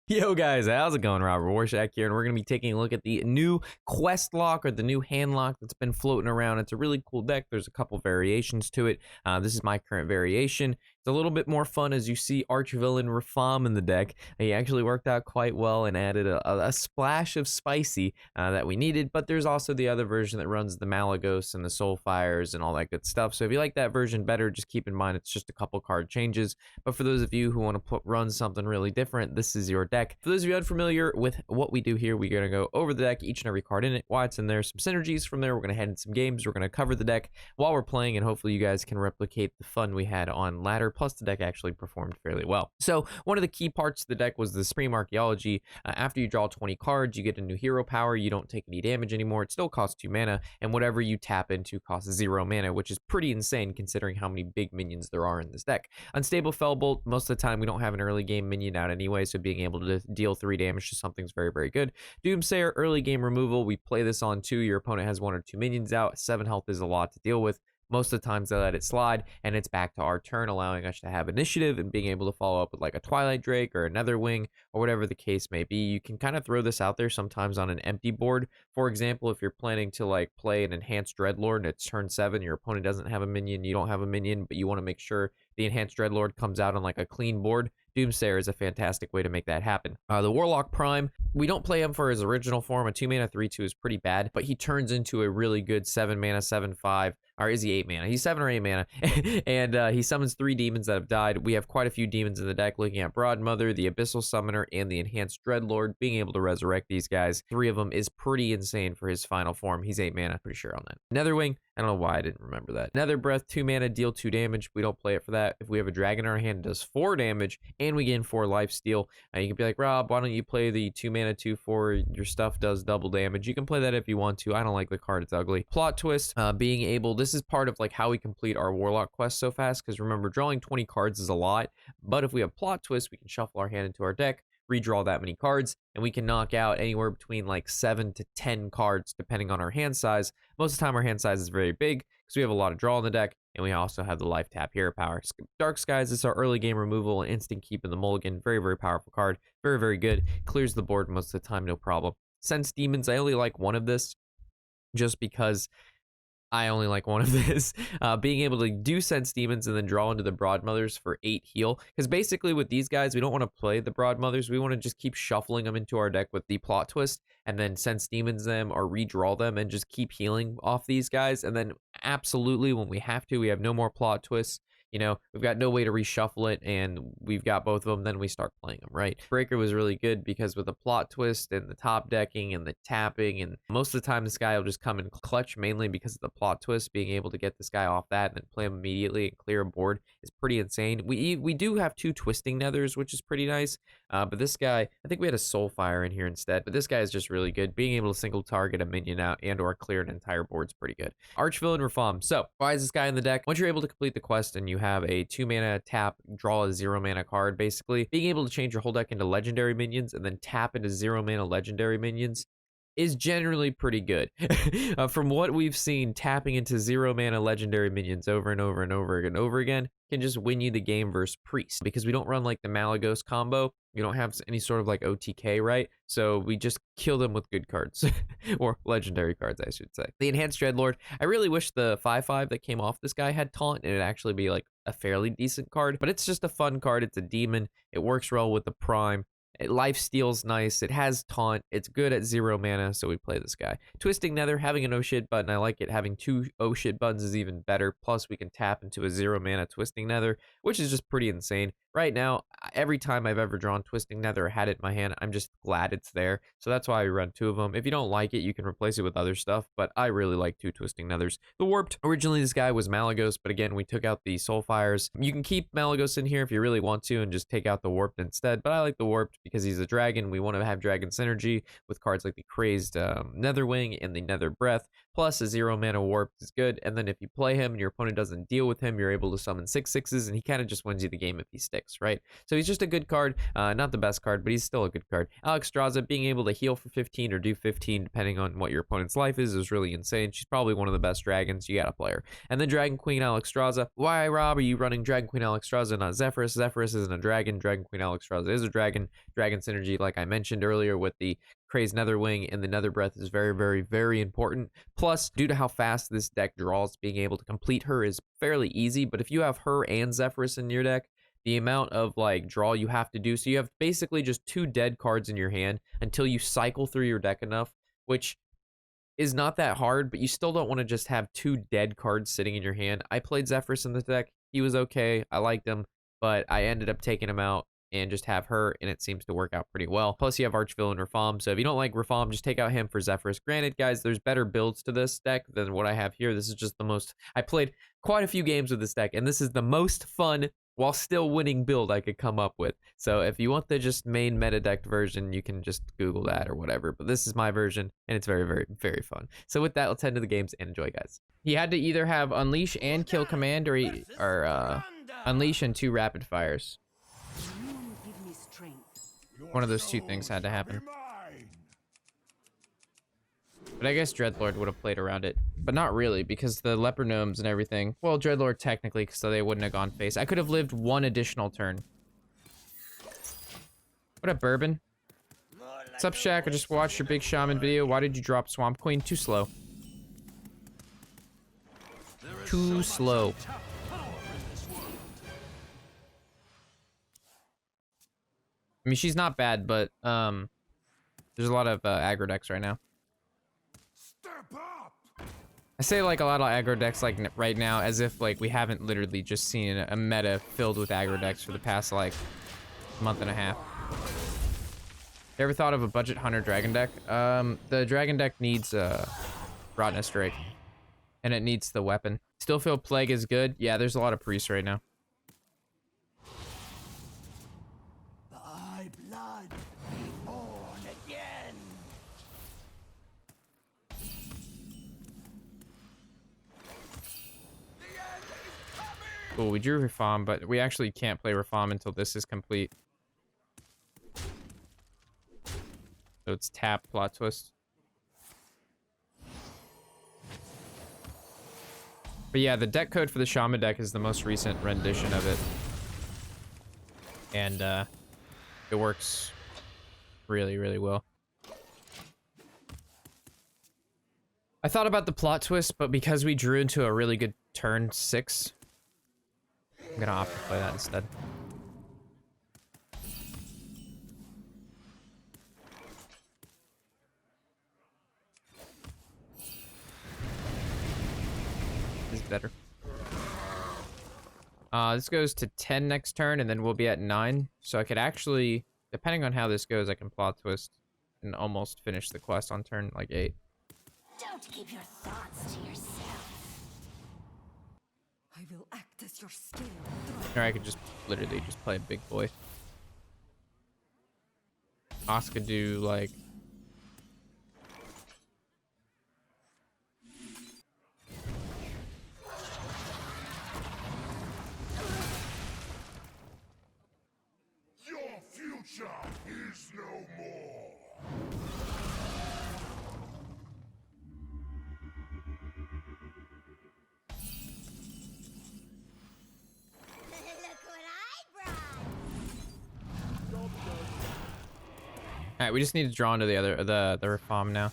Yo guys, how's it going? Robert Warshak here, and we're going to be taking a look at the new Quest Lock, or the new hand lock that's been floating around. It's a really cool deck. There's a couple variations to it. This is my current variation. It's a little bit more fun as you see Archvillain Rafaam in the deck. He actually worked out quite well and added a splash of spicy that we needed, but there's also the other version that runs the Malygos and the Soulfires and all that good stuff. So if you like that version better, just keep in mind it's just a couple card changes. But for those of you who want to run something really different, this is your deck. For those of you unfamiliar with what we do here, we're going to go over the deck, each and every card in it, why it's in there, some synergies from there. We're going to head in some games. We're going to cover the deck while we're playing, and hopefully you guys can replicate the fun we had on ladder. Plus, the deck actually performed fairly well. So one of the key parts of the deck was the Supreme Archaeology. After you draw 20 cards, you get a new hero power. You don't take any damage anymore. It still costs 2 mana, and whatever you tap into costs 0 mana, which is pretty insane considering how many big minions there are in this deck. Unstable Fellbolt, most of the time we don't have an early game minion out anyway, so being able to deal 3 damage to something's very, very good. Doomsayer, early game removal. We play this on 2. Your opponent has 1 or 2 minions out. 7 health is a lot to deal with. Most of the times they let it slide, and it's back to our turn, allowing us to have initiative and being able to follow up with like a Twilight Drake or another Wing or whatever the case may be. You can kind of throw this out there sometimes on an empty board. For example, if you're planning to like play an Enhanced Dreadlord and it's turn 7, your opponent doesn't have a minion, you don't have a minion, but you want to make sure the Enhanced Dreadlord comes out on like a clean board. Doomsayer is a fantastic way to make that happen. The Warlock Prime, we don't play him for his original form. A 2 mana 3/2 is pretty bad, but he turns into a really good 7 mana 7/5. Or is he 8 mana? He's 7 or 8 mana. And he summons 3 demons that have died. We have quite a few demons in the deck, looking at Broadmother, the Abyssal Summoner, and the Enhanced Dreadlord. Being able to resurrect these guys, 3 of them, is pretty insane for his final form. He's 8 mana, pretty sure on that. Netherwing, I don't know why I didn't remember that. Nether Breath, 2 mana, deal 2 damage. We don't play it for that. If we have a dragon in our hand, it does 4 damage, and we gain 4 lifesteal. You can be like, Rob, why don't you play the 2 mana 2/4? Your stuff does double damage. You can play that if you want to. I don't like the card. It's ugly. Plot Twist, being able, this is part of like how we complete our Warlock quest so fast, because remember, drawing 20 cards is a lot, but if we have Plot Twist, we can shuffle our hand into our deck, redraw that many cards, and we can knock out anywhere between like 7 to 10 cards depending on our hand size. Most of the time our hand size is very big because we have a lot of draw in the deck, and we also have the life tap hero power. Dark Skies is our early game removal and instant keep in the mulligan. Very, very powerful card. Very, very good. Clears the board most of the time, no problem. Sense Demons, I only like one of this just because I only like one of this. Being able to do Sense Demons and then draw into the Broadmothers for 8 heal. Because basically with these guys, we don't want to play the Broadmothers. We want to just keep shuffling them into our deck with the Plot Twist, and then Sense Demons them or redraw them and just keep healing off these guys. And then absolutely when we have to, we have no more Plot Twists. You know, we've got no way to reshuffle it, and we've got both of them, then we start playing them, right? Breaker was really good because with the Plot Twist and the top decking and the tapping, and most of the time this guy will just come in clutch, mainly because of the Plot Twist. Being able to get this guy off that and then play him immediately and clear a board is pretty insane. We do have 2 Twisting Nethers, which is pretty nice, but this guy, I think we had a Soulfire in here instead, but this guy is just really good. Being able to single target a minion out and or clear an entire board is pretty good. Archvillain Rafaam. So, why is this guy in the deck? Once you're able to complete the quest and you have a 2 mana tap, draw a 0 mana card, basically being able to change your whole deck into legendary minions and then tap into 0 mana legendary minions is generally pretty good. From what we've seen, tapping into 0 mana legendary minions over and over and over and over again can just win you the game versus Priest, because we don't run like the Malygos combo. We don't have any sort of like OTK, right? So we just kill them with good cards or legendary cards, I should say. The Enhanced Dreadlord, I really wish the 5/5 that came off this guy had taunt, and it'd actually be like a fairly decent card, but it's just a fun card. It's a demon. It works well with the Prime. Life Steal's nice. It has taunt. It's good at 0 mana, so we play this guy. Twisting Nether, having an oh shit button, I like it. Having 2 oh shit buttons is even better. Plus, we can tap into a 0 mana Twisting Nether, which is just pretty insane. Right now, every time I've ever drawn Twisting Nether or had it in my hand, I'm just glad it's there. So that's why I run 2 of them. If you don't like it, you can replace it with other stuff, but I really like 2 Twisting Nethers. The Warped, originally this guy was Malygos, but again, we took out the Soulfires. You can keep Malygos in here if you really want to and just take out the Warped instead, but I like the Warped because he's a dragon. We want to have dragon synergy with cards like the Crazed Netherwing and the Nether Breath. plus a 0-mana warp is good. And then if you play him and your opponent doesn't deal with him, you're able to summon 6/6s, and he kind of just wins you the game if he sticks, right? So he's just a good card. Not the best card, but he's still a good card. Alexstrasza, being able to heal for 15 or do 15 depending on what your opponent's life is really insane. She's probably one of the best dragons. You gotta play her. And then Dragon Queen Alexstrasza. Why, Rob, are you running Dragon Queen Alexstrasza, not Zephrys? Zephrys isn't a dragon. Dragon Queen Alexstrasza is a dragon. Dragon synergy, like I mentioned earlier, with the Crazed Netherwing and the Nether Breath is very, very, very important. Plus, due to how fast this deck draws, being able to complete her is fairly easy. But if you have her and Zephrys in your deck, the amount of like draw you have to do, so you have basically just 2 dead cards in your hand until you cycle through your deck enough, which is not that hard, but you still don't want to just have 2 dead cards sitting in your hand. I played Zephrys in the deck. He was okay. I liked him, but I ended up taking him out and just have her, and it seems to work out pretty well. Plus, you have Archvillain Rafaam, so if you don't like Rafaam, just take out him for Zephrys. Granted, guys, there's better builds to this deck than what I have here. This is just the most... I played quite a few games with this deck, and this is the most fun while still winning build I could come up with. So if you want the just main meta deck version, you can just Google that or whatever. But this is my version, and it's very, very, very fun. So with that, let's head into the games and enjoy, guys. He had to either have Unleash and Kill Command, or Unleash and 2 Rapid Fires. One of those 2 things had to happen. But I guess Dreadlord would have played around it. But not really, because the Leper Gnomes and everything... Well, Dreadlord technically, so they wouldn't have gone face. I could have lived 1 additional turn. What up, Bourbon? What's up, Shaq? I just watched your Big Shaman video. Why did you drop Swamp Queen? Too slow. Too slow. I mean, she's not bad, but there's a lot of aggro decks right now. I say like a lot of aggro decks like right now as if like we haven't literally just seen a meta filled with aggro decks for the past like month and a half. You ever thought of a budget hunter dragon deck? The dragon deck needs Rottenness Drake, and it needs the weapon. Still feel Plague is good. Yeah, there's a lot of priests right now. Cool, we drew Rafaam, but we actually can't play Rafaam until this is complete. So it's tap, plot twist. But yeah, the deck code for the Shaman deck is the most recent rendition of it. And it works really, really well. I thought about the plot twist, but because we drew into a really good turn 6, I'm gonna opt to play that instead. This is better. This goes to 10 next turn, and then we'll be at 9. So I could actually, depending on how this goes, I can plot twist and almost finish the quest on turn like 8. Don't keep your thoughts to yourself. I will act as your skill. Or I could just literally just play a big boy. Oscar do like your future is no more. Alright, we just need to draw into the other the Rafaam now.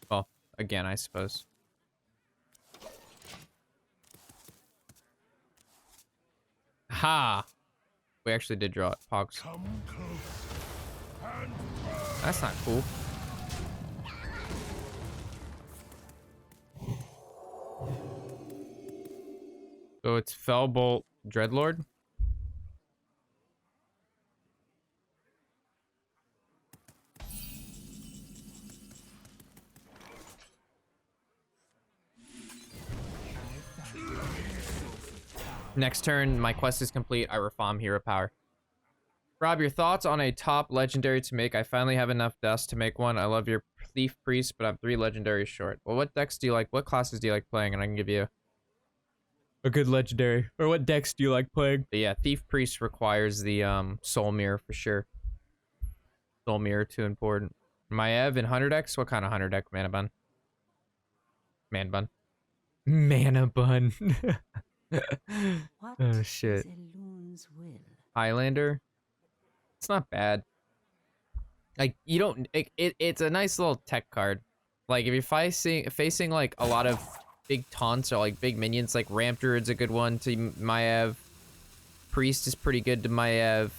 Well, again, I suppose. Ha! We actually did draw it. Pogs. That's not cool. So it's Fellbolt Dreadlord. Next turn, my quest is complete. I Rafaam Hero Power. Rob, your thoughts on a top legendary to make? I finally have enough dust to make one. I love your Thief Priest, but I'm 3 legendaries short. Well, what decks do you like? What classes do you like playing? And I can give you a good legendary. Or what decks do you like playing? But yeah, Thief Priest requires the Soul Mirror for sure. Soul Mirror, too important. Maiev and Hunter decks? What kind of Hunter deck? Mana Bun? Man Bun. Mana Bun. Oh, shit. Highlander? It's not bad. Like, you don't... It's a nice little tech card. Like, if you're facing like, a lot of big taunts or, like, big minions, like, Ramp Druid's a good one to Maiev. Priest is pretty good to Maiev.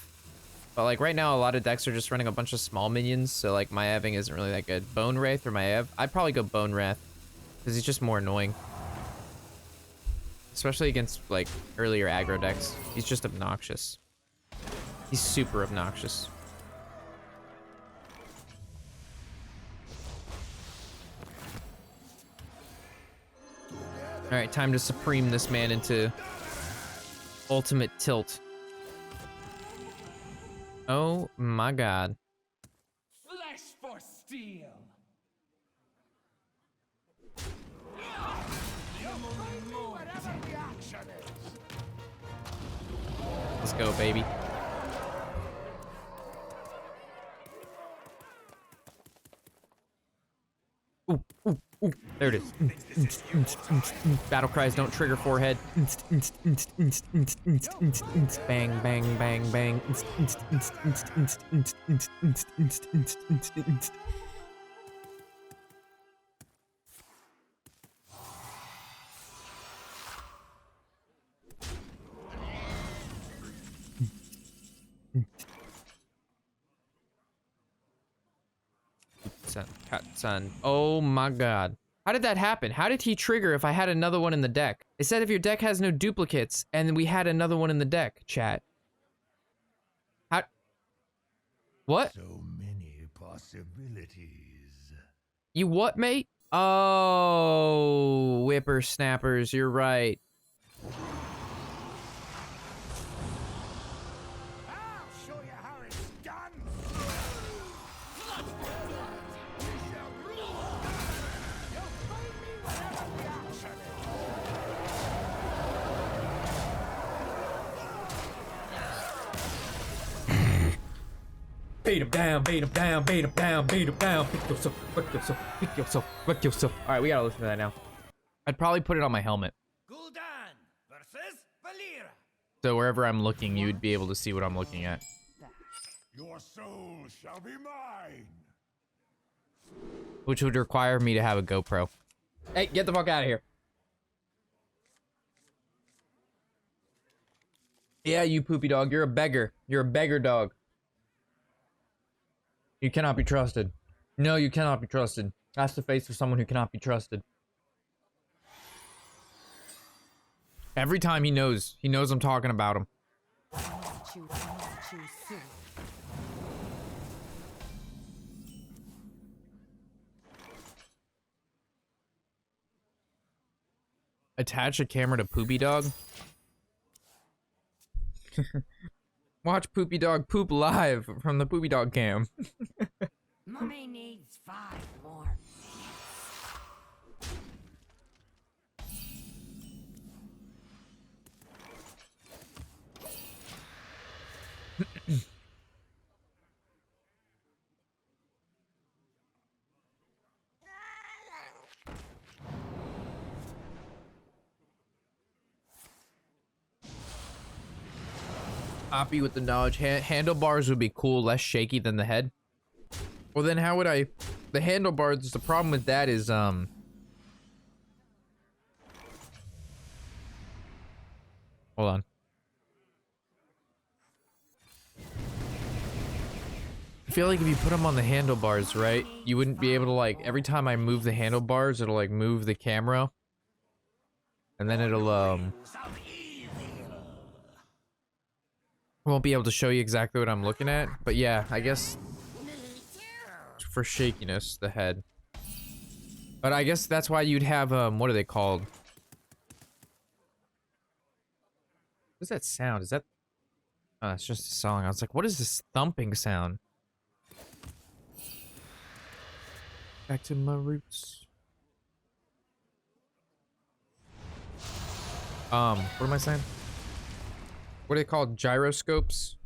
But, like, right now, a lot of decks are just running a bunch of small minions, so, like, Maeving isn't really that good. Bone Wraith or Maiev? I'd probably go Bone Wraith, because he's just more annoying. Especially against, like, earlier aggro decks. He's just obnoxious. He's super obnoxious. Alright, time to supreme this man into ultimate tilt. Oh my god. Flesh for steel. Let's go, baby. Ooh, ooh, ooh. There it is. Battle cries don't trigger forehead. Bang, bang, bang, bang. Son. Oh my god. How did that happen? How did he trigger if I had another one in the deck? It said if your deck has no duplicates, and we had another one in the deck, chat. How? What? So many possibilities. You what, mate? Oh, whippersnappers, you're right. I'll show you how it's done. Beat him down, beat him down, beat him down, beat him down. Pick yourself, pick yourself, pick yourself, pick yourself. All right, we gotta listen to that now. I'd probably put it on my helmet. Gul'dan versus Valera. So wherever I'm looking, you would be able to see what I'm looking at. Your soul shall be mine. Which would require me to have a GoPro. Hey, get the fuck out of here. Yeah, you poopy dog. You're a beggar. You're a beggar dog. You cannot be trusted. No, you cannot be trusted. That's the face of someone who cannot be trusted. Every time he knows I'm talking about him. Attach a camera to Poopy Dog? Watch Poopy Dog poop live from the Poopy Dog cam. Mummy needs 5 more minutes. Oppie with the knowledge. Handlebars would be cool, less shaky than the head. Well, then how would I... The handlebars, the problem with that is, Hold on. I feel like if you put them on the handlebars, right, you wouldn't be able to, like, every time I move the handlebars, it'll, like, move the camera. And then it'll, won't be able to show you exactly what I'm looking at. But yeah, I guess for shakiness, the head. But I guess that's why you'd have, what are they called? What's that sound? Is that... Oh, it's just a song. I was like, what is this thumping sound? Back to my roots. What am I saying? What are they called? Gyroscopes?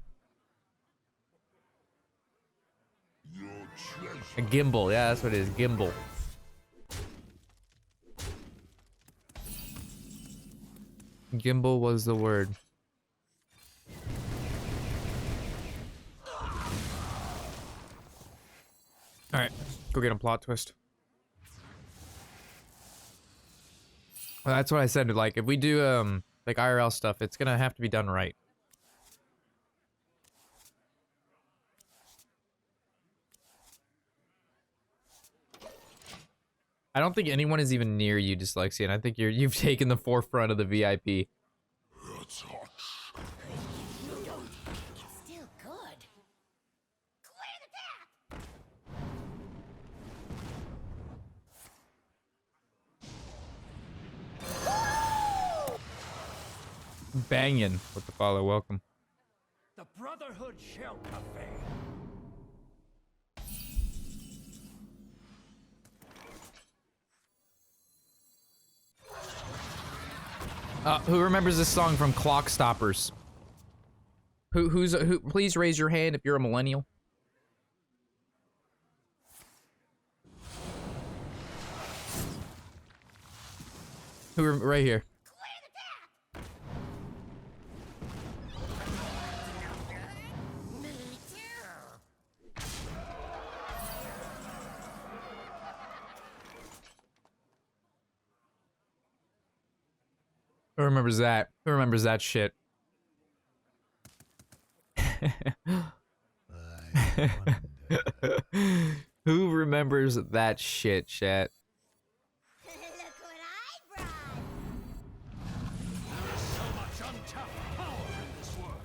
A gimbal. Yeah, that's what it is. Gimbal. Gimbal was the word. Alright, go get a plot twist. Well, that's what I said. Like, if we do, like IRL stuff, it's gonna have to be done right. I don't think anyone is even near you, Dyslexia, and I think you've taken the forefront of the VIP. It's still good. Clear the path. Bangin' with the follow. Welcome. The Brotherhood shall prevail. Who remembers this song from Clock Stoppers? Who? Please raise your hand if you're a millennial. Right here. Me too. Who remembers that? Who remembers that shit? Who remembers that shit, chat? Look what I brought. There is so much untapped power in this world.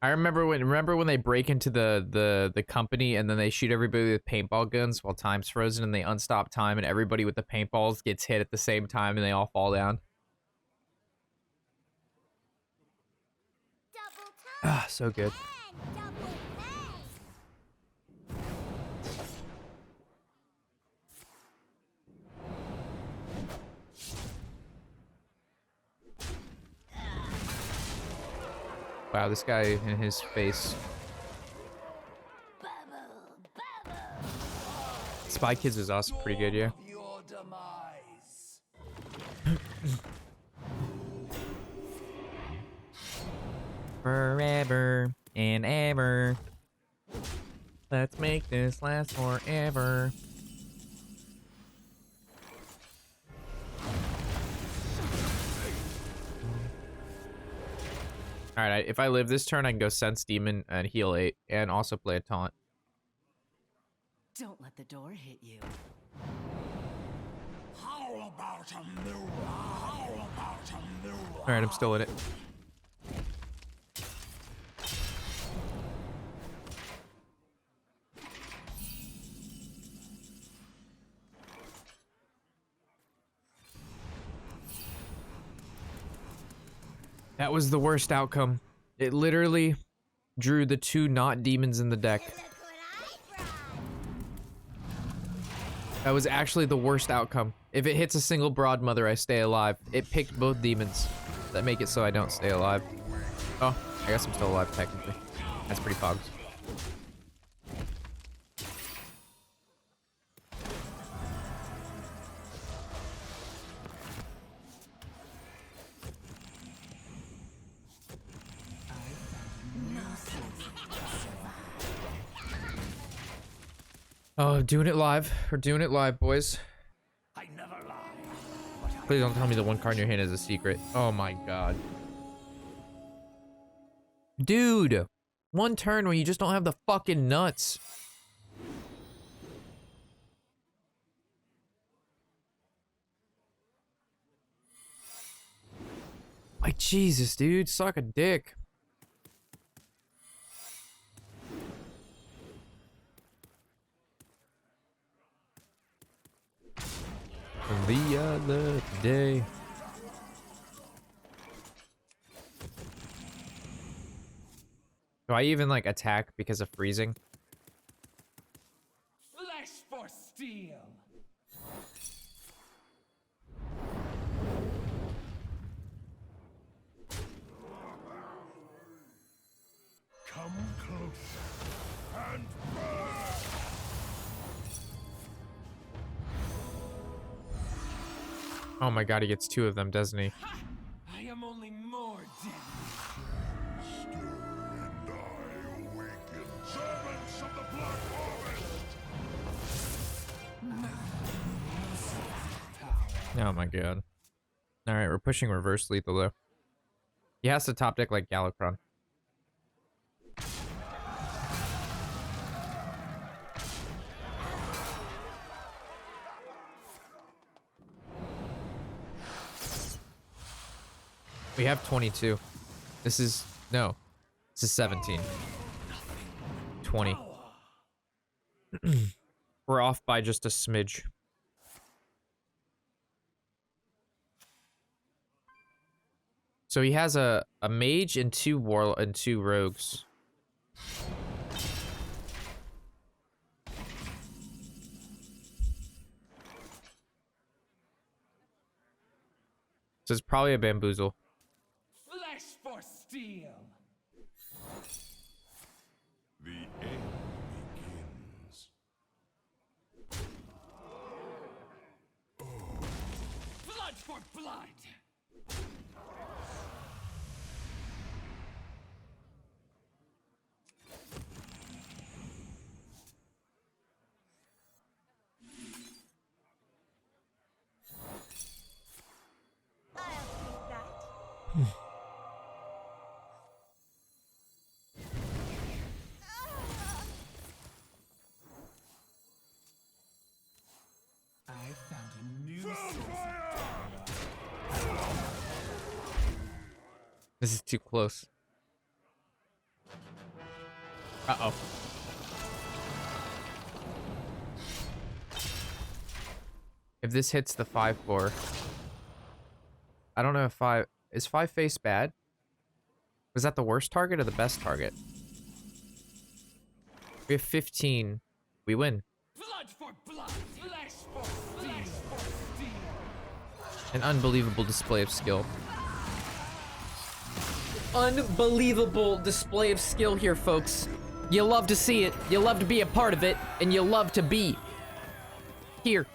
I remember when they break into the company and then they shoot everybody with paintball guns while time's frozen and they unstop time and everybody with the paintballs gets hit at the same time and they all fall down. Double time. Ah, so good. And double pay. Wow, this guy in his face. Bubble, bubble. Spy Kids is also pretty good, yeah. Your demise. Forever and ever. Let's make this last forever. Alright, if I live this turn, I can go Sense Demon and heal 8, and also play a taunt. Don't let the door hit you. How about a new? How about a new? Alright, I'm still in it. That was the worst outcome. It literally drew the two not demons in the deck. Look what I brought. That was actually the worst outcome. If it hits a single Broadmother, I stay alive. It picked both demons that make it so I don't stay alive. Oh, I guess I'm still alive technically. That's pretty pogs. Oh, doing it live. We're doing it live, boys. I never lie. Please don't tell me the one card in your hand is a secret. Oh my god. Dude! One turn where you just don't have the fucking nuts. Like, Jesus, dude. Suck a dick. The other day. Do I even like attack because of freezing? Flesh for steel. Come closer and burn! Oh my god, he gets 2 of them, doesn't he? I am only more deadly. Stir and I awaken. Servants of the Black Harvest! Oh my god. Alright, we're pushing reverse lethal though. He has to top deck like Galakron. We have 22. This is... no. This is 17. 20. We're off by just a smidge. So he has a mage and 2 rogues. So it's probably a bamboozle. Flesh for steel. The end begins. Blood for blood. I'll take that. I found a new source. This is too close. Uh-oh. If this hits the 5-4... I don't know if 5... Is 5 face bad? Was that the worst target or the best target? We have 15. We win. Blood for blood. Flesh for steel. An unbelievable display of skill. Unbelievable display of skill here, folks. You love to see it, you love to be a part of it, and you love to be here.